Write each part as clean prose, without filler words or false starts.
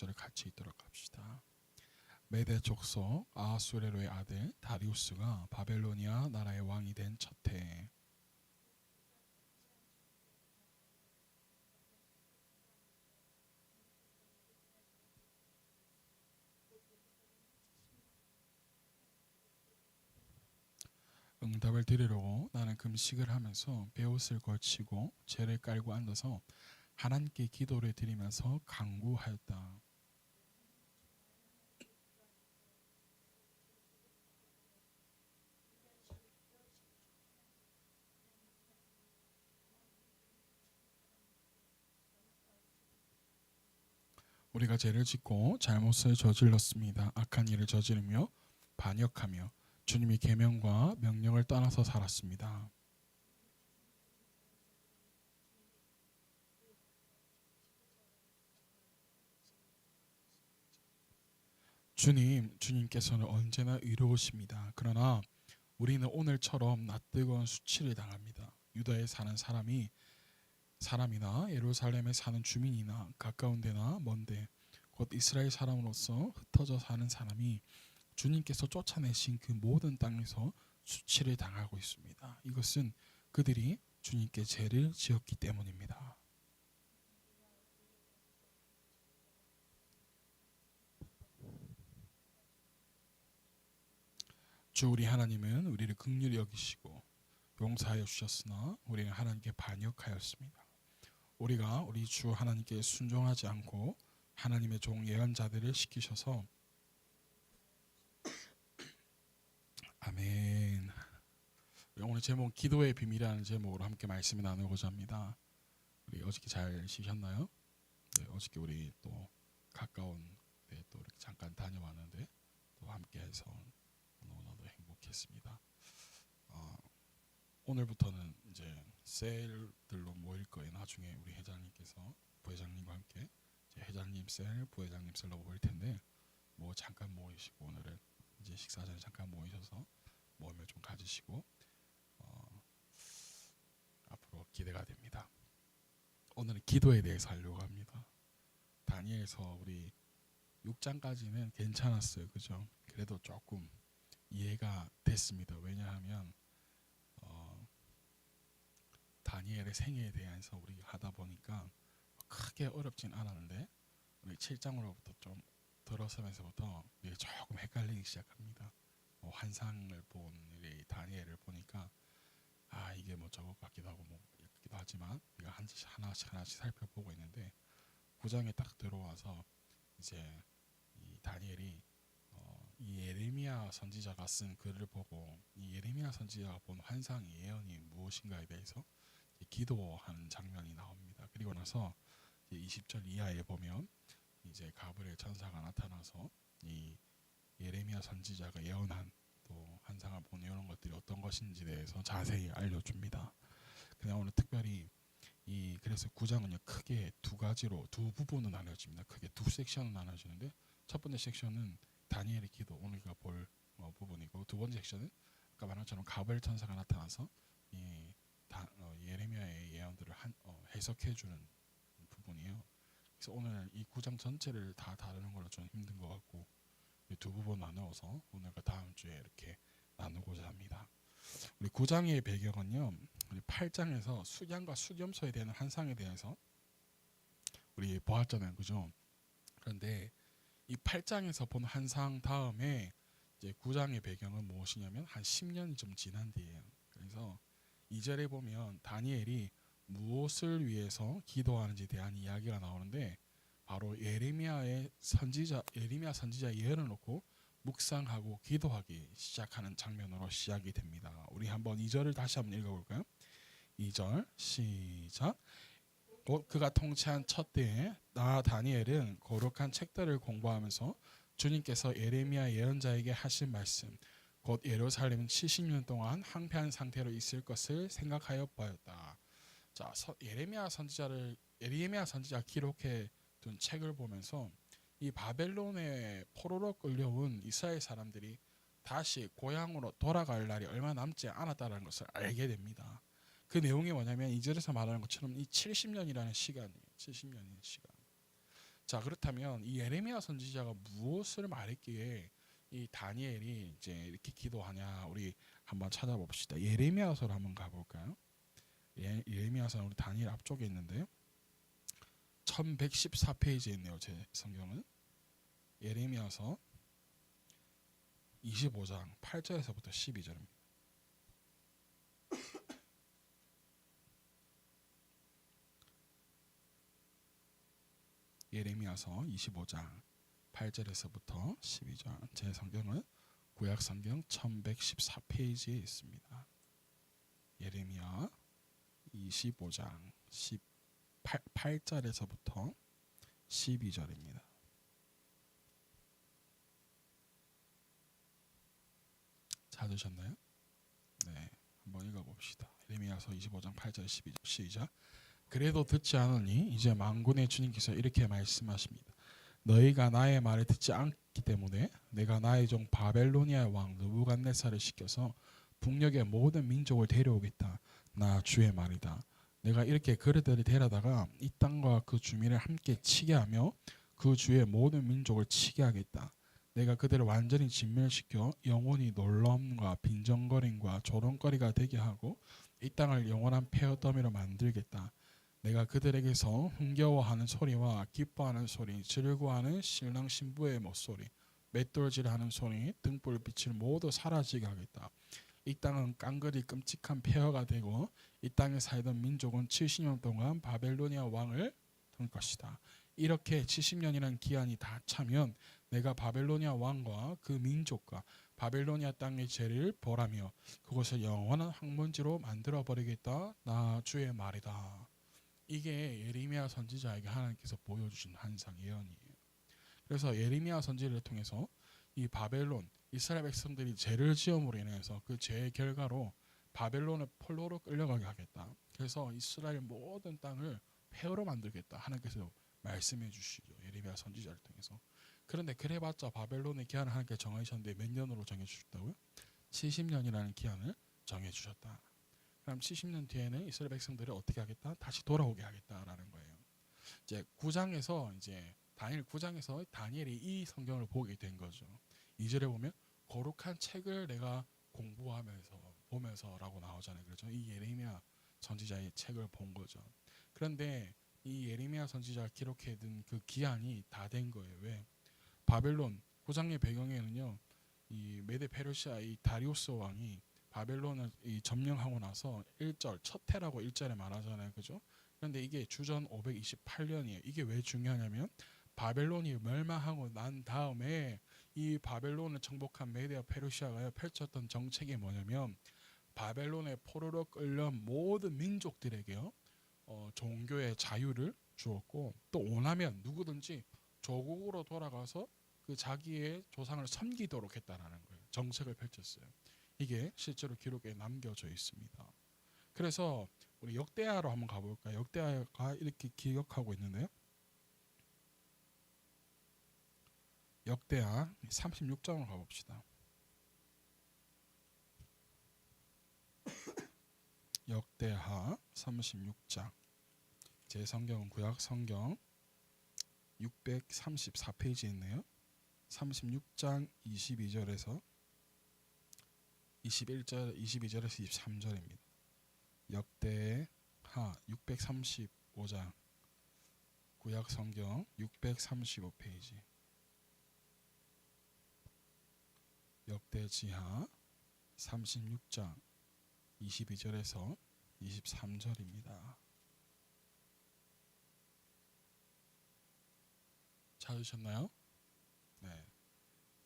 6절을 같이 읽도록 합시다. 메대 족속 아하수에로의 아들 다리우스가 바벨로니아 나라의 왕이 된 첫해 응답을 드리려고 나는 금식을 하면서 베옷을 걸치고 재를 깔고 앉아서 하나님께 기도를 드리면서 간구하였다. 우리가 죄를 짓고 잘못을 저질렀습니다. 악한 일을 저지르며 반역하며 주님의 계명과 명령을 떠나서 살았습니다. 주님께서는 언제나 의로우십니다. 그러나 우리는 오늘처럼 낯뜨거운 수치를 당합니다. 유다에 사는 사람이나 예루살렘에 사는 주민이나 가까운 데나 먼데 곧 이스라엘 사람으로서 흩어져 사는 사람이 주님께서 쫓아내신 그 모든 땅에서 수치를 당하고 있습니다. 이것은 그들이 주님께 죄를 지었기 때문입니다. 주 우리 하나님은 우리를 긍휼히 여기시고 용서하여 주셨으나 우리는 하나님께 반역하였습니다. 우리가 우리 주 하나님께 순종하지 않고 하나님의 종 예언자들을 시키셔서 아멘. 오늘 제목 기도의 비밀이라는 제목으로 함께 말씀을 나누고자 합니다. 우리 어저께 잘 쉬셨나요? 네, 어저께 우리 또 가까운 데 또 이렇게 잠깐 다녀왔는데 또 함께해서 너무나도 행복했습니다. 오늘부터는 이제 셀들로 모일 거예요. 나중에 우리 회장님께서 부회장님과 함께 이제 회장님 셀, 부회장님 셀로 모일 텐데 뭐 잠깐 모이시고 오늘은 이제 식사 전에 잠깐 모이셔서 모임을 좀 가지시고 앞으로 기대가 됩니다. 오늘은 기도에 대해서 하려고 합니다. 다니엘서 우리 6장까지는 괜찮았어요. 그죠? 그래도 조금 이해가 됐습니다. 왜냐하면 다니엘의 생애에 대해서 우리가 하다 보니까 크게 어렵진 않았는데 우리 7장으로부터 좀 들어서면서부터 조금 헷갈리기 시작합니다. 환상을 본 우리 다니엘을 보니까 이게 뭐 저것 같기도 하고 뭐 같기도 하지만 우리가 하나씩 살펴보고 있는데 9장에 딱 들어와서 이제 이 다니엘이 이 예레미야 선지자가 쓴 글을 보고 이 예레미야 선지자가 본 환상의 예언이 무엇인가에 대해서 기도하는 장면이 나옵니다. 그리고 나서 20절 이하에 보면 이제 가브리엘 천사가 나타나서 이 예레미야 선지자가 예언한 또 환상을 본 이런 것들이 어떤 것인지에 대해서 자세히 알려줍니다. 그냥 오늘 특별히 그래서 9장은요 크게 두 부분으로 나눠집니다. 크게 두 섹션으로 나눠지는데 첫 번째 섹션은 다니엘의 기도 오늘가 볼 부분이고 두 번째 섹션은 아까 말한 것처럼 가브리엘 천사가 나타나서 예레미야의 예언들을 해석해주는 부분이에요. 그래서 오늘 이 9장 전체를 다 다루는 걸로 좀 힘든 것 같고 두 부분 나누어서 오늘과 다음 주에 이렇게 나누고자 합니다. 우리 9장의 배경은요, 우리 8장에서 수양과 수렴소에 대한 환상에 대해서 우리 보았잖아요, 그죠? 그런데 이 8장에서 본 환상 다음에 이제 9장의 배경은 무엇이냐면 한 10년이 좀 지난 뒤에요. 그래서 2절에 보면 다니엘이 무엇을 위해서 기도하는지에 대한 이야기가 나오는데 바로 예레미야 선지자 예언을 놓고 묵상하고 기도하기 시작하는 장면으로 시작이 됩니다. 우리 한번 2절을 다시 한번 읽어볼까요? 2절 시작. 곧 그가 통치한 첫 때에 나 다니엘은 거룩한 책들을 공부하면서 주님께서 예레미야 예언자에게 하신 말씀 곧 예루살렘은 70년 동안 황폐한 상태로 있을 것을 생각하여 보았다. 자, 예레미야 선지자가 기록해 둔 책을 보면서 이 바벨론의 포로로 끌려온 이스라엘 사람들이 다시 고향으로 돌아갈 날이 얼마 남지 않았다는 것을 알게 됩니다. 그 내용이 뭐냐면 2절에서 말하는 것처럼 이 70년이라는 시간이에요. 70년의 시간. 자, 그렇다면 이 예레미야 선지자가 무엇을 말했기에 이 다니엘이 이제 이렇게 기도하냐, 우리 한번 찾아봅시다. 예레미야서로 한번 가볼까요? 예레미야서는 우리 다니엘 앞쪽에 있는데요. 1114페이지에 있네요. 제 성경은 예레미야서 25장 8절에서부터 12절입니다. 예레미야서 25장 8절에서부터 12절. 제 성경은 구약 성경 1114페이지에 있습니다. 예레미야 25장 8절에서부터 12절입니다. 찾으셨나요? 네, 한번 읽어봅시다. 예레미야서 25장 8절 12절 시작. 그래도 듣지 않으니 이제 만군의 주님께서 이렇게 말씀하십니다. 너희가 나의 말을 듣지 않기 때문에 내가 나의 종 바벨로니아 왕 느부갓네살을 시켜서 북녘의 모든 민족을 데려오겠다. 나 주의 말이다. 내가 이렇게 그들을 데려다가 이 땅과 그 주민을 함께 치게 하며 그 주의 모든 민족을 치게 하겠다. 내가 그들을 완전히 진멸시켜 영원히 놀라움과 빈정거림과 조롱거리가 되게 하고 이 땅을 영원한 폐허더미로 만들겠다. 내가 그들에게서 흥겨워하는 소리와 기뻐하는 소리, 즐거워하는 신랑 신부의 목소리, 맷돌질하는 소리, 등불빛을 모두 사라지게 하겠다. 이 땅은 깡그리 끔찍한 폐허가 되고 이 땅에 살던 민족은 70년 동안 바벨로니아 왕을 들 것이다. 이렇게 70년이라는 기한이 다 차면 내가 바벨로니아 왕과 그 민족과 바벨로니아 땅의 죄를 벌하며 그것을 영원한 황문지로 만들어버리겠다. 나 주의 말이다. 이게 예레미야 선지자에게 하나님께서 보여주신 환상 예언이에요. 그래서 예레미야 선지를 통해서 이 바벨론, 이스라엘 백성들이 죄를 지음으로 인해서 그 죄의 결과로 바벨론의 포로로 끌려가게 하겠다. 그래서 이스라엘 모든 땅을 폐허로 만들겠다. 하나님께서 말씀해 주시죠. 예레미야 선지자를 통해서. 그런데 그래봤자 바벨론의 기한을 하나님께 정해주셨는데 몇 년으로 정해주셨다고요? 70년이라는 기한을 정해주셨다. 그럼 70년 뒤에는 이스라엘 백성들을 어떻게 하겠다? 다시 돌아오게 하겠다라는 거예요. 이제 9장에서 이제 다니엘 9장에서 다니엘이 이 성경을 보게 된 거죠. 2절에 보면 거룩한 책을 내가 보면서라고 나오잖아요. 그렇죠? 이 예레미야 선지자의 책을 본 거죠. 그런데 이 예레미야 선지자가 기록해둔 그 기한이 다 된 거예요. 왜? 바벨론 9장의 배경에는요. 이 메데 페르시아 이 다리우스 왕이 바벨론을 점령하고 나서 1절 첫 해라고 1절에 말하잖아요. 그죠? 그런데 이게 주전 528년이에요. 이게 왜 중요하냐면 바벨론이 멸망하고 난 다음에 이 바벨론을 정복한 메데 페르시아가 펼쳤던 정책이 뭐냐면 바벨론의 포로로 끌려온 모든 민족들에게요. 종교의 자유를 주었고 또 원하면 누구든지 조국으로 돌아가서 그 자기의 조상을 섬기도록 했다라는 거예요. 정책을 펼쳤어요. 이게 실제로 기록에 남겨져 있습니다. 그래서 우리 역대하로 한번 가볼까요? 역대하가 이렇게 기억하고 있는데요. 역대하 36장으로 가봅시다. 역대하 36장. 제 성경은 구약 성경 634페이지에 있네요. 36장 22절에서 21절, 22절에서 23절입니다. 역대하 635장 구약 성경 635페이지. 역대지하 36장 22절에서 23절입니다. 찾으셨나요? 네.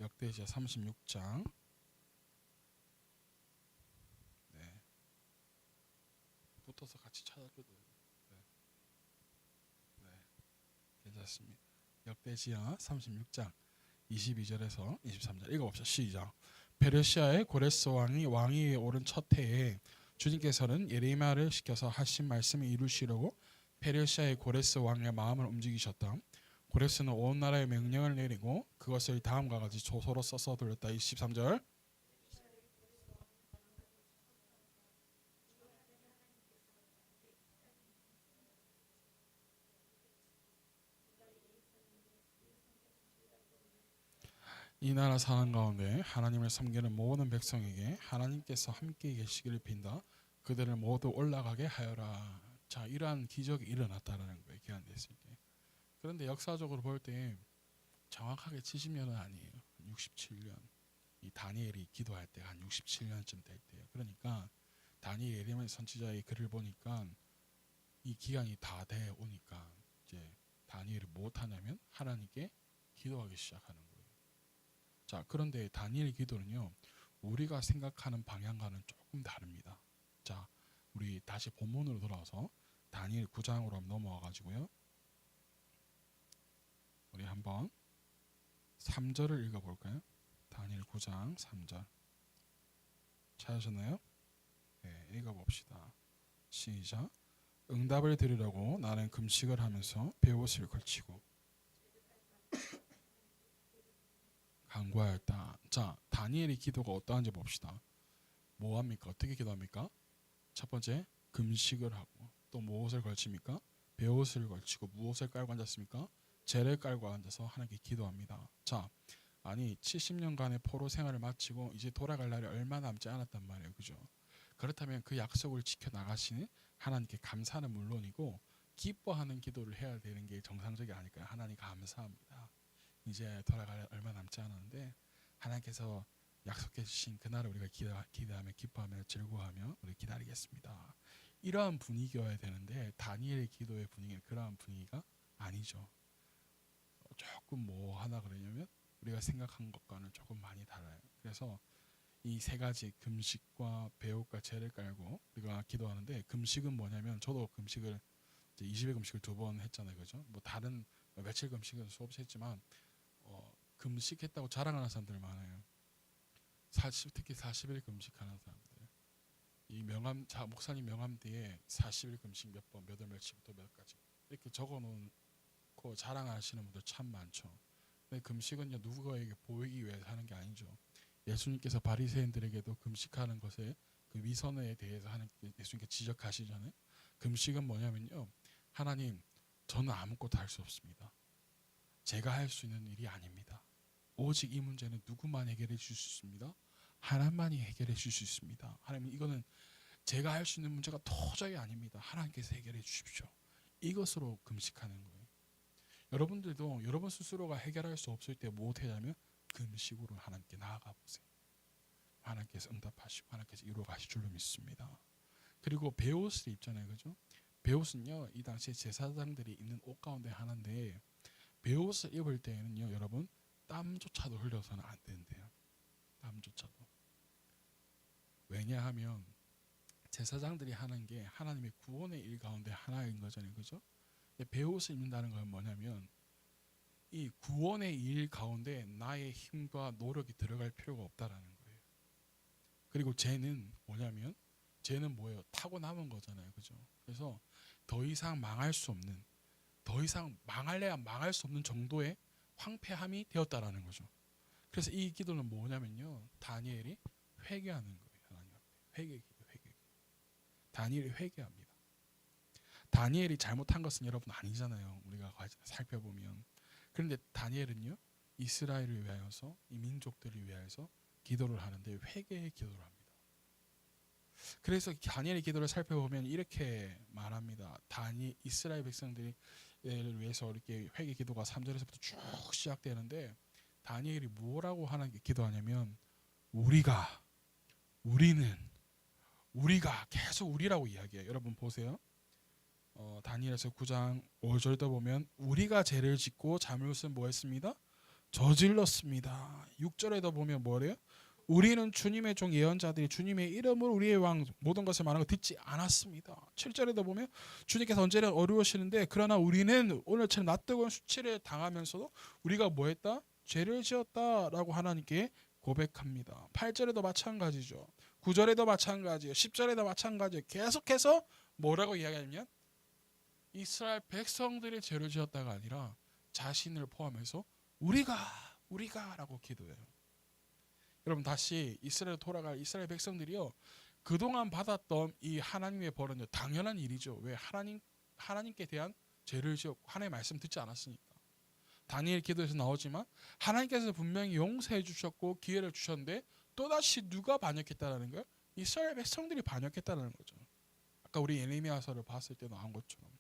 역대지하 36장. 네. 붙어서 같이 찾아줘도 네. 네. 괜찮습니다. 역대지하 36장 22절에서 23절 읽어봅시다. 시작. 페르시아의 고레스 왕이 오른 첫 해에 주님께서는 예레미야를 시켜서 하신 말씀을 이루시려고 페르시아의 고레스 왕의 마음을 움직이셨다. 고레스는 온 나라에 명령을 내리고 그것을 다음과 같이 조서로 써서 돌렸다. 23절. 이 나라 사는 가운데 하나님을 섬기는 모든 백성에게 하나님께서 함께 계시기를 빈다. 그들을 모두 올라가게 하여라. 자, 이러한 기적이 일어났다라는 거예요. 기한됐을 때. 그런데 역사적으로 볼 때 정확하게 70년은 아니에요. 67년. 이 다니엘이 기도할 때 한 67년쯤 될 때예요. 그러니까 다니엘 예레미야 선지자의 글을 보니까 이 기간이 다 돼 오니까 이제 다니엘이 못 하냐면 하나님께 기도하기 시작하는 거예요. 자, 그런데 다니엘의 기도는요, 우리가 생각하는 방향과는 조금 다릅니다. 자, 우리 다시 본문으로 돌아와서 다니엘 9장으로 넘어와 가지고요. 우리 한번 3절을 읽어 볼까요? 다니엘 9장 3절. 찾으셨나요? 네, 읽어 봅시다. 시작. 응답을 드리려고 나는 금식을 하면서 베옷을 걸치고 간구하였다. 자, 다니엘의 기도가 어떠한지 봅시다. 뭐 합니까? 어떻게 기도합니까? 첫 번째, 금식을 하고 또 무엇을 걸칩니까? 베옷을 걸치고 무엇을 깔고 앉았습니까? 재를 깔고 앉아서 하나님께 기도합니다. 자, 아니 70년간의 포로 생활을 마치고 이제 돌아갈 날이 얼마 남지 않았단 말이에요. 그죠? 그렇다면 그 약속을 지켜나가시는 하나님께 감사는 물론이고 기뻐하는 기도를 해야 되는 게 정상적이 아닐까요? 하나님 감사합니다. 이제 돌아갈 날 얼마 남지 않았는데 하나님께서 약속해 주신 그날을 우리가 기대하며 기뻐하며 즐거워하며 우리 기다리겠습니다. 이러한 분위기여야 되는데 다니엘의 기도의 분위기는 그러한 분위기가 아니죠. 조금 뭐 하나 그러냐면 우리가 생각한 것과는 조금 많이 달라요. 그래서 이 세 가지 금식과 배옥과 제를 깔고 우리가 기도하는데 금식은 뭐냐면 저도 금식을 이제 20일 금식을 2번 했잖아요. 그죠? 뭐 다른 며칠 금식은 수없이 했지만 금식했다고 자랑하는 사람들 많아요. 특히 40일 금식하는 사람들. 이 명함 목사님 명함 뒤에 40일 금식 몇 번, 몇 월 며칠부터 몇 가지 이렇게 적어놓고 자랑하시는 분들 참 많죠. 근데 금식은요 누구에게 보이기 위해서 하는 게 아니죠. 예수님께서 바리새인들에게도 금식하는 것에 그 위선에 대해서 예수님께 지적하시잖아요. 금식은 뭐냐면요, 하나님 저는 아무것도 할 수 없습니다. 제가 할 수 있는 일이 아닙니다. 오직 이 문제는 누구만 해결해 주실 수 있습니다. 하나님만이 해결해 주실 수 있습니다. 하나님 이거는 제가 할 수 있는 문제가 도저히 아닙니다. 하나님께서 해결해 주십시오. 이것으로 금식하는 거예요. 여러분들도 여러분 스스로가 해결할 수 없을 때 무엇 해야냐면 금식으로 하나님께 나아가 보세요. 하나님께서 응답하시고 하나님께서 이루어 가실 줄로 믿습니다. 그리고 베옷을 입잖아요. 그죠? 베옷은요 이 당시에 제사장들이 입는 옷 가운데 하나인데 베옷을 입을 때에는요 여러분 땀조차도 흘려서는 안 된대요. 땀조차도. 왜냐하면 제사장들이 하는 게 하나님의 구원의 일 가운데 하나인 거잖아요. 그죠? 베옷을 입는다는 건 뭐냐면 이 구원의 일 가운데 나의 힘과 노력이 들어갈 필요가 없다라는 거예요. 그리고 죄는 뭐냐면 죄는 뭐예요? 타고 남은 거잖아요. 그죠? 그래서 더 이상 망할 수 없는, 더 이상 망할래야 망할 수 없는 정도의 황폐함이 되었다라는 거죠. 그래서 이 기도는 뭐냐면요, 다니엘이 회개하는 거예요. 하나님 앞에 회개기도. 다니엘이 회개합니다. 다니엘이 잘못한 것은 여러분 아니잖아요. 우리가 살펴보면. 그런데 다니엘은요 이스라엘을 위하여서 이 민족들을 위하여서 기도를 하는데 회개의 기도를 합니다. 그래서 다니엘의 기도를 살펴보면 이렇게 말합니다. 이스라엘 백성들을 위해서 이렇게 회개 기도가 3절에서부터 쭉 시작되는데 다니엘이 뭐라고 하나님께 기도하냐면 우리가 계속 우리라고 이야기해요. 여러분 보세요. 다니엘서 9장 5절도 보면 우리가 죄를 짓고 잘못을 뭐 했습니다? 저질렀습니다. 6절에도 보면 뭐래요? 우리는 주님의 종 예언자들이 주님의 이름으로 우리의 왕 모든 것을 말하는 거 듣지 않았습니다. 7절에도 보면 주님께서 언제나 어려우시는데 그러나 우리는 오늘처럼 낯뜨거운 수치를 당하면서도 우리가 뭐 했다? 죄를 지었다라고 하나님께 고백합니다. 8절에도 마찬가지죠. 9절에도 마찬가지예요. 10절에도 마찬가지예요. 계속해서 뭐라고 이야기하냐면 이스라엘 백성들이 죄를 지었다가 아니라 자신을 포함해서 우리가라고 기도해요. 여러분 다시 이스라엘 돌아갈 이스라엘 백성들이요 그동안 받았던 이 하나님의 벌은요 당연한 일이죠. 왜 하나님께 대한 죄를 지었고 하나님의 말씀 듣지 않았으니까. 다니엘 기도에서 나오지만 하나님께서 분명히 용서해 주셨고 기회를 주셨는데 또다시 누가 반역했다라는 거예요? 이스라엘 백성들이 반역했다는 거죠. 아까 우리 예레미야서를 봤을 때 나온 것처럼.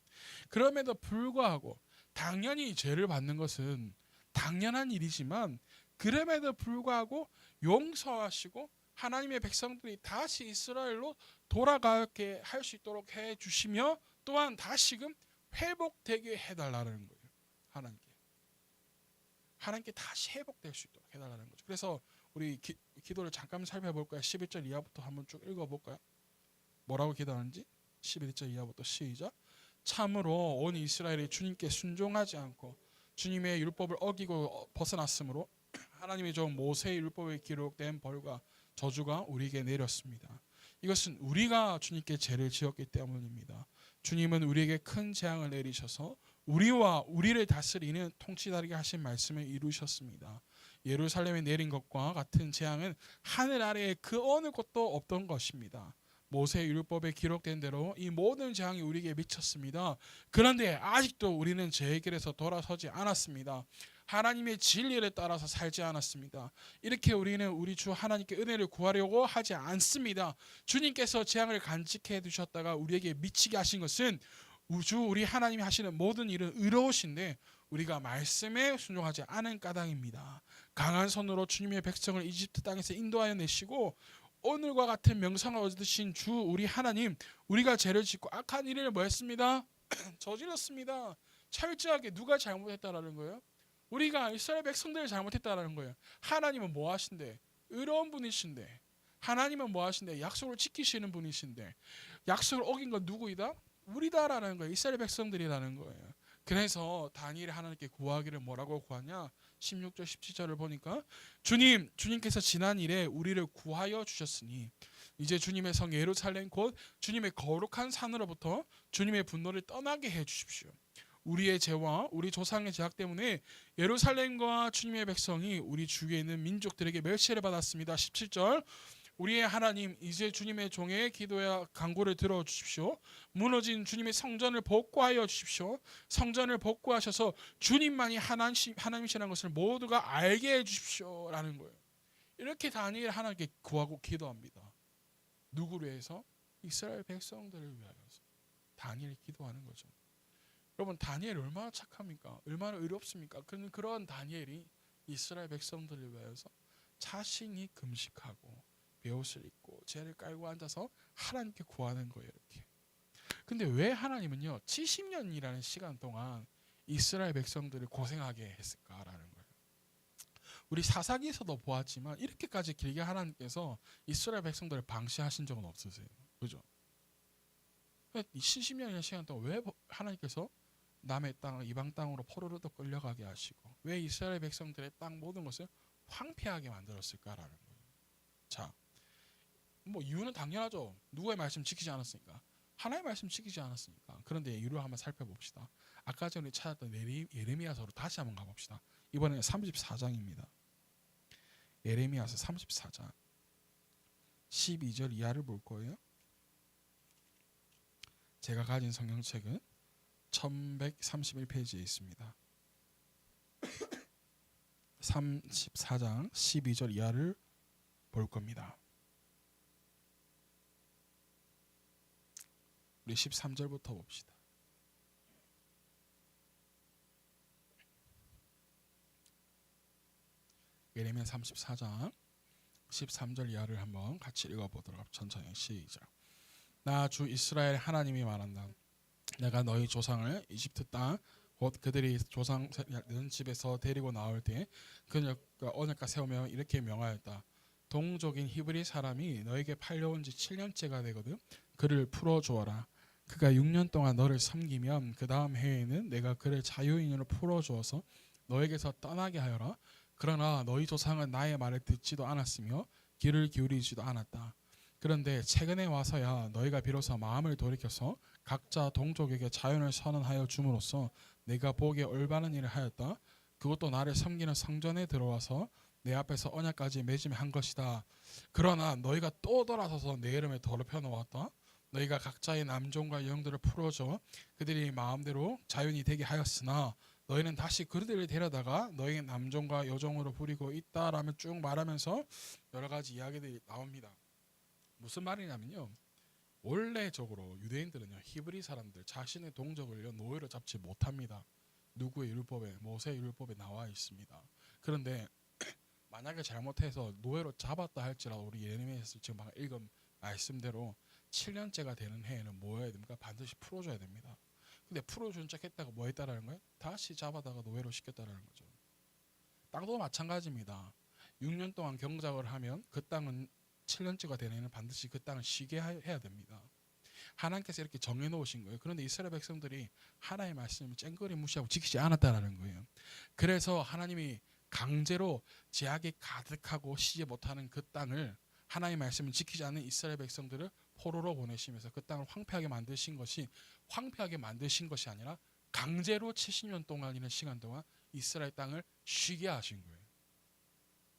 그럼에도 불구하고 당연히 죄를 받는 것은 당연한 일이지만 그럼에도 불구하고 용서하시고 하나님의 백성들이 다시 이스라엘로 돌아가게 할 수 있도록 해주시며 또한 다시금 회복되게 해달라는 거예요. 하나님께 다시 회복될 수 있도록 해달라는 거죠. 그래서 우리 기도를 잠깐 살펴볼까요? 11절 이하부터 한번 쭉 읽어볼까요? 뭐라고 기도하는지 11절 이하부터 시작. 참으로 온 이스라엘이 주님께 순종하지 않고 주님의 율법을 어기고 벗어났으므로 하나님의 종 모세의 율법에 기록된 벌과 저주가 우리에게 내렸습니다. 이것은 우리가 주님께 죄를 지었기 때문입니다. 주님은 우리에게 큰 재앙을 내리셔서 우리와 우리를 다스리는 통치자에게 하신 말씀을 이루셨습니다. 예루살렘에 내린 것과 같은 재앙은 하늘 아래에 그 어느 곳도 없던 것입니다. 모세의 율법에 기록된 대로 이 모든 재앙이 우리에게 미쳤습니다. 그런데 아직도 우리는 죄의 길에서 돌아서지 않았습니다. 하나님의 진리를 따라서 살지 않았습니다. 이렇게 우리는 우리 주 하나님께 은혜를 구하려고 하지 않습니다. 주님께서 재앙을 간직해 두셨다가 우리에게 미치게 하신 것은 우리 하나님이 하시는 모든 일은 의로우신데 우리가 말씀에 순종하지 않은 까닭입니다. 강한 손으로 주님의 백성을 이집트 땅에서 인도하여 내시고 오늘과 같은 명성을 얻으신 주 우리 하나님, 우리가 죄를 짓고 악한 일을 뭐 했습니다? 저질렀습니다. 철저하게 누가 잘못했다라는 거예요? 우리가 이스라엘 백성들이 잘못했다라는 거예요. 하나님은 뭐 하신대? 의로운 분이신데. 하나님은 뭐 하신대? 약속을 지키시는 분이신데. 약속을 어긴 건 누구이다? 우리다라는 거예요. 이스라엘 백성들이라는 거예요. 그래서 다니엘이 하나님께 구하기를 뭐라고 구하냐? 16절 17절을 보니까 주님께서 지난 일에 우리를 구하여 주셨으니 이제 주님의 성 예루살렘 곧 주님의 거룩한 산으로부터 주님의 분노를 떠나게 해 주십시오. 우리의 죄와 우리 조상의 죄악 때문에 예루살렘과 주님의 백성이 우리 주위에 있는 민족들에게 멸시를 받았습니다. 17절 우리의 하나님 이제 주님의 종의 기도와 간구를 들어주십시오. 무너진 주님의 성전을 복구하여 주십시오. 성전을 복구하셔서 주님만이 하나님이시라는 것을 모두가 알게 해주십시오 라는 거예요. 이렇게 다니엘 하나님께 구하고 기도합니다. 누구를 위해서? 이스라엘 백성들을 위하여서 다니엘이 기도하는 거죠. 여러분 다니엘 얼마나 착합니까? 얼마나 의롭습니까? 그런 다니엘이 이스라엘 백성들을 위하여서 자신이 금식하고 베옷을 입고 죄를 깔고 앉아서 하나님께 구하는 거예요. 이렇게. 근데 왜 하나님은요 70년이라는 시간 동안 이스라엘 백성들을 고생하게 했을까라는 거예요. 우리 사사기에서도 보았지만 이렇게까지 길게 하나님께서 이스라엘 백성들을 방치하신 적은 없으세요. 그죠? 이 70년이라는 시간 동안 왜 하나님께서 남의 땅, 이방 땅으로 포로로도 끌려가게 하시고 왜 이스라엘 백성들의 땅 모든 것을 황폐하게 만들었을까라는 거예요. 자, 뭐 이유는 당연하죠. 누구의 말씀 지키지 않았으니까. 하나님의 말씀 지키지 않았으니까. 그런데 이유를 한번 살펴봅시다. 아까 전에 찾았던 예레미야서로 다시 한번 가봅시다. 이번에는 34장입니다. 예레미야서 34장 12절 이하를 볼 거예요. 제가 가진 성경책은 1131페이지에 있습니다. 34장 12절 이하를 볼 겁니다. 우리 13절부터 봅시다. 예레미야 34장 13절 이하를 한번 같이 읽어보도록 천천히 시작. 나 주 이스라엘 하나님이 말한다. 내가 너희 조상을 이집트 땅 곧 그들이 조상 집에서 데리고 나올 때 그들과 언약궤 세우며 이렇게 명하였다. 동족인 히브리 사람이 너에게 팔려온 지 7년째가 되거든. 그를 풀어주어라. 그가 6년 동안 너를 섬기면 그 다음 해에는 내가 그를 자유인으로 풀어주어서 너에게서 떠나게 하여라. 그러나 너희 조상은 나의 말을 듣지도 않았으며 귀를 기울이지도 않았다. 그런데 최근에 와서야 너희가 비로소 마음을 돌이켜서 각자 동족에게 자유를 선언하여 줌으로써 내가 보기에 올바른 일을 하였다. 그것도 나를 섬기는 성전에 들어와서 내 앞에서 언약까지 맺으며 한 것이다. 그러나 너희가 또 돌아서서 내 이름을 더럽혀 놓았다. 너희가 각자의 남종과 여종들을 풀어줘 그들이 마음대로 자유인이 되게 하였으나 너희는 다시 그들을 데려다가 너희 남종과 여종으로 부리고 있다라며 쭉 말하면서 여러 가지 이야기들이 나옵니다. 무슨 말이냐면요. 원래적으로 유대인들은요, 히브리 사람들 자신의 동족을요 노예로 잡지 못합니다. 누구의 율법에, 모세의 율법에 나와 있습니다. 그런데 만약에 잘못해서 노예로 잡았다 할지라도 우리 예레미야에서 지금 방금 읽은 말씀대로 7년째가 되는 해에는 뭐 해야 됩니까? 반드시 풀어줘야 됩니다. 근데 풀어준 척 했다가 뭐 했다라는 거예요? 다시 잡아다가 노예로 시켰다라는 거죠. 땅도 마찬가지입니다. 6년 동안 경작을 하면 그 땅은 7년째가 되는 해는 반드시 그 땅을 쉬게 해야 됩니다. 하나님께서 이렇게 정해놓으신 거예요. 그런데 이스라엘 백성들이 하나님의 말씀을 쨍그리 무시하고 지키지 않았다라는 거예요. 그래서 하나님이 강제로 제약이 가득하고 쉬지 못하는 그 땅을 하나님의 말씀을 지키지 않는 이스라엘 백성들을 포로로 보내시면서 그 땅을 황폐하게 만드신 것이 아니라 강제로 70년 동안이라는 시간 동안 이스라엘 땅을 쉬게 하신 거예요.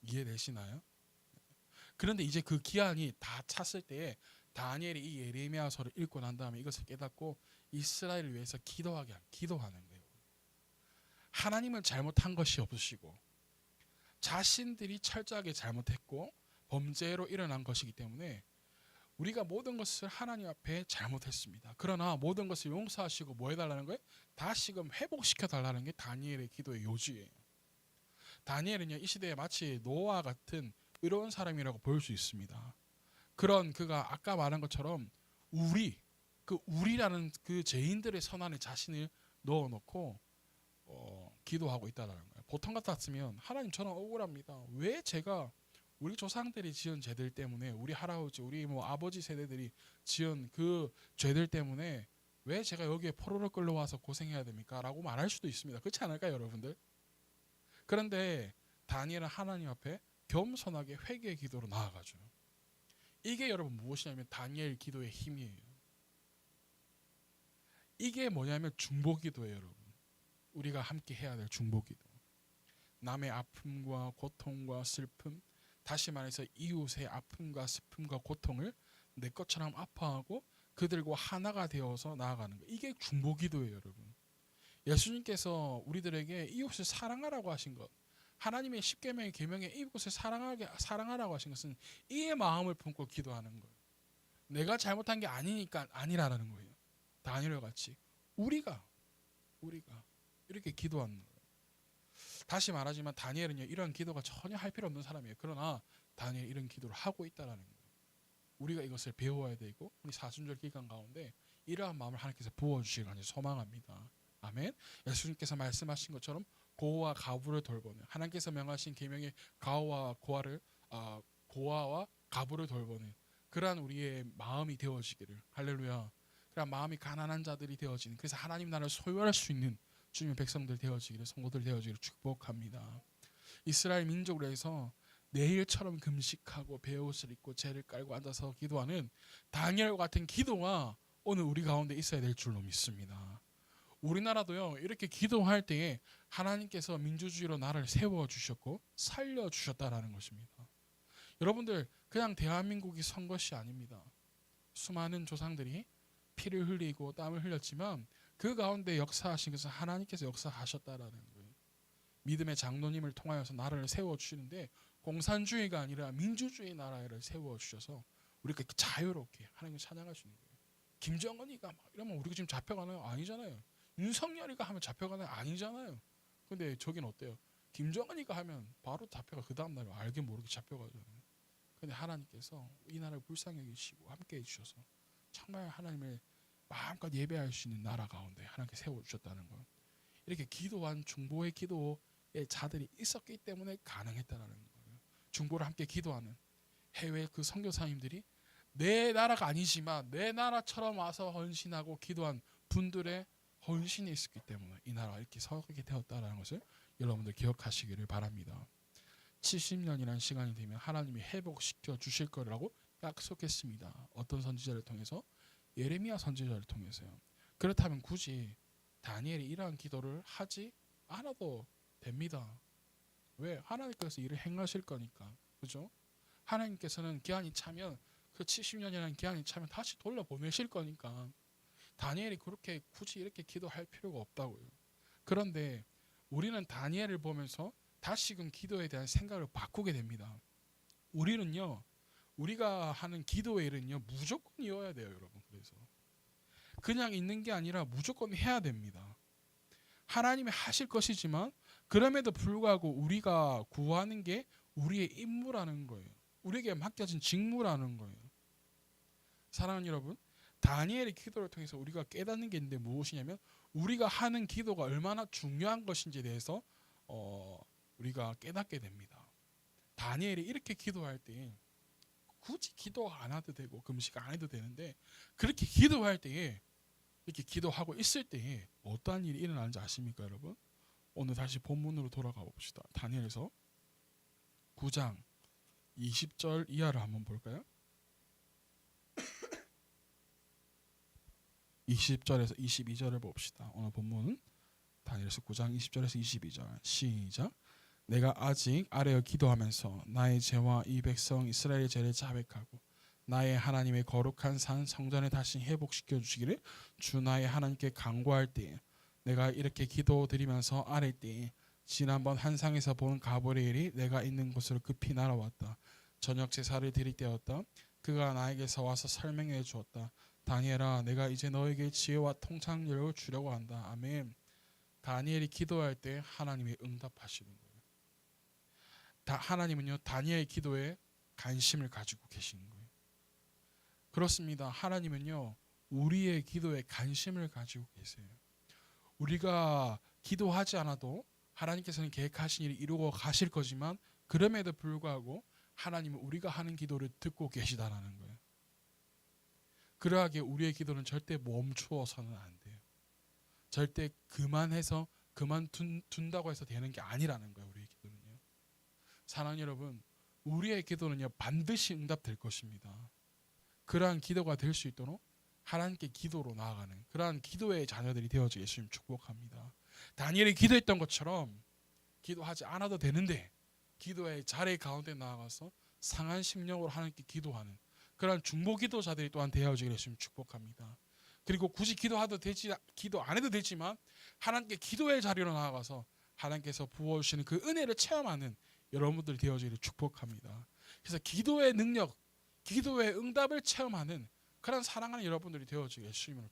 이해되시나요? 그런데 이제 그 기한이 다 찼을 때에 다니엘이 이 예레미야서를 읽고 난 다음에 이것을 깨닫고 이스라엘을 위해서 기도하는 거예요. 하나님은 잘못한 것이 없으시고 자신들이 철저하게 잘못했고 범죄로 일어난 것이기 때문에 우리가 모든 것을 하나님 앞에 잘못했습니다. 그러나 모든 것을 용서하시고 뭐 해달라는 거예요? 다시금 회복시켜달라는 게 다니엘의 기도의 요지예요. 다니엘은요, 이 시대에 마치 노아와 같은 의로운 사람이라고 볼 수 있습니다. 그런 그가 아까 말한 것처럼 우리라는 그 죄인들의 선 안에 자신을 넣어놓고 기도하고 있다는 거예요. 보통 같았으면 하나님 저는 억울합니다. 왜 제가 우리 조상들이 지은 죄들 때문에 우리 할아버지 우리 뭐 아버지 세대들이 지은 그 죄들 때문에 왜 제가 여기에 포로로 끌려와서 고생해야 됩니까? 라고 말할 수도 있습니다. 그렇지 않을까요, 여러분들? 그런데 다니엘은 하나님 앞에 겸손하게 회개의 기도로 나아가죠. 이게 여러분 무엇이냐면 다니엘 기도의 힘이에요. 이게 뭐냐면 중보기도예요, 여러분. 우리가 함께 해야 될 중보기도. 남의 아픔과 고통과 슬픔, 다시 말해서 이웃의 아픔과 슬픔과 고통을 내 것처럼 아파하고 그들과 하나가 되어서 나아가는 거. 이게 중보기도예요, 여러분. 예수님께서 우리들에게 이웃을 사랑하라고 하신 것, 하나님의 십계명의 계명에 이웃을 사랑하라고 하신 것은 이의 마음을 품고 기도하는 거예요. 내가 잘못한 게 아니라는 거예요. 다니엘과 같이 우리가 이렇게 기도하는 거예요. 다시 말하지만 다니엘은요, 이런 기도가 전혀 할 필요 없는 사람이에요. 그러나 다니엘이 이런 기도를 하고 있다라는 거예요. 우리가 이것을 배워야 되고 우리 사순절 기간 가운데 이러한 마음을 하나님께서 부어주시길 간절히 소망합니다. 아멘. 예수님께서 말씀하신 것처럼 고아와 가부를 돌보는, 하나님께서 명하신 계명의 고아와 가부를 돌보는 그러한 우리의 마음이 되어지기를, 할렐루야. 그러한 마음이 가난한 자들이 되어지는, 그래서 하나님 나라를 소유할 수 있는 주님의 백성들 되어지기를, 성도들 되어지기를 축복합니다. 이스라엘 민족을 위해서 내일처럼 금식하고 베옷을 입고 재를 깔고 앉아서 기도하는 다니엘과 같은 기도가 오늘 우리 가운데 있어야 될 줄로 믿습니다. 우리나라도요, 이렇게 기도할 때에 하나님께서 민주주의로 나라를 세워주셨고 살려주셨다라는 것입니다. 여러분들, 그냥 대한민국이 선 것이 아닙니다. 수많은 조상들이 피를 흘리고 땀을 흘렸지만 그 가운데 역사하신 것은 하나님께서 역사하셨다라는 거예요. 믿음의 장로님을 통하여서 나라를 세워주시는데 공산주의가 아니라 민주주의 나라를 세워주셔서 우리가 자유롭게 하나님을 찬양할 수 있는 거예요. 김정은이가 막 이러면 우리가 지금 잡혀가나요? 아니잖아요. 윤석열이가 하면 잡혀가나요? 아니잖아요. 근데 저긴 어때요? 김정은이가 하면 바로 잡혀가, 그 다음날 알게 모르게 잡혀가잖아요. 근데 하나님께서 이 나라를 불쌍히 여기시고 함께 해주셔서 정말 하나님을 마음껏 예배할 수 있는 나라 가운데 하나님께 세워주셨다는 것, 이렇게 기도한 중보의 기도의 자들이 있었기 때문에 가능했다는 거예요. 중보를 함께 기도하는 해외 그 선교사님들이 내 나라가 아니지만 내 나라처럼 와서 헌신하고 기도한 분들의 헌신이 있었기 때문에 이 나라가 이렇게 서게 되었다는 것을 여러분들 기억하시기를 바랍니다. 70년이라는 시간이 되면 하나님이 회복시켜 주실 거라고 약속했습니다. 어떤 선지자를 통해서? 예레미야 선지자를 통해서요. 그렇다면 굳이 다니엘이 이러한 기도를 하지 않아도 됩니다. 왜? 하나님께서 일을 행하실 거니까. 그죠? 하나님께서는 기한이 차면, 그 70년이라는 기한이 차면 다시 돌려보내실 거니까 다니엘이 그렇게 굳이 이렇게 기도할 필요가 없다고요. 그런데 우리는 다니엘을 보면서 다시금 기도에 대한 생각을 바꾸게 됩니다. 우리는요, 우리가 하는 기도의 일은요 무조건 이어야 돼요, 여러분. 그래서 그냥 있는 게 아니라 무조건 해야 됩니다. 하나님이 하실 것이지만 그럼에도 불구하고 우리가 구하는 게 우리의 임무라는 거예요. 우리에게 맡겨진 직무라는 거예요. 사랑하는 여러분, 다니엘의 기도를 통해서 우리가 깨닫는 게 있는데 무엇이냐면 우리가 하는 기도가 얼마나 중요한 것인지에 대해서 우리가 깨닫게 됩니다. 다니엘이 이렇게 기도할 때 굳이 기도 안 해도 되고 금식 안 해도 되는데 그렇게 기도할 때에 이렇게 기도하고 있을 때에 어떠한 일이 일어나는지 아십니까, 여러분? 오늘 다시 본문으로 돌아가 봅시다. 다니엘서 9장 20절 이하를 한번 볼까요? 20절에서 22절을 봅시다. 오늘 본문은 다니엘서 9장 20절에서 22절. 시작. 내가 아직 아뢰어 기도하면서 나의 죄와 이 백성 이스라엘의 죄를 자백하고 나의 하나님의 거룩한 산 성전에 다시 회복시켜 주시기를 주 나의 하나님께 간구할 때에 내가 이렇게 기도드리면서 아랠 때에 지난번 한상에서 본 가브리엘이 내가 있는 곳으로 급히 날아왔다. 저녁 제사를 드릴 때였다. 그가 나에게서 와서 설명해 주었다. 다니엘아, 내가 이제 너에게 지혜와 통찰력을 주려고 한다. 아멘. 다니엘이 기도할 때 하나님이 응답하시는 거예요. 하나님은요 다니엘의 기도에 관심을 가지고 계시는 거예요. 그렇습니다. 하나님은요 우리의 기도에 관심을 가지고 계세요. 우리가 기도하지 않아도 하나님께서는 계획하신 일을 이루고 가실 거지만 그럼에도 불구하고 하나님은 우리가 하는 기도를 듣고 계시다라는 거예요. 그러하게 우리의 기도는 절대 멈추어서는 안 돼요. 절대 그만해서 그만둔다고 해서 되는 게 아니라는 거예요. 우리의 기도는요. 사랑하는 여러분, 우리의 기도는요 반드시 응답될 것입니다. 그러한 기도가 될 수 있도록 하나님께 기도로 나아가는 그러한 기도의 자녀들이 되어지게 예수님 축복합니다. 다니엘이 기도했던 것처럼 기도하지 않아도 되는데 기도의 자리 가운데 나아가서 상한 심령으로 하나님께 기도하는 그러한 중보 기도자들이 또한 되어지게 예수님 축복합니다. 그리고 굳이 기도 안 해도 되지만 하나님께 기도의 자리로 나아가서 하나님께서 부어주시는 그 은혜를 체험하는 여러분들이 되어지기를 축복합니다. 그래서 기도의 능력, 기도의 응답을 체험하는 그런 사랑하는 여러분들이 되어지게 예수님으로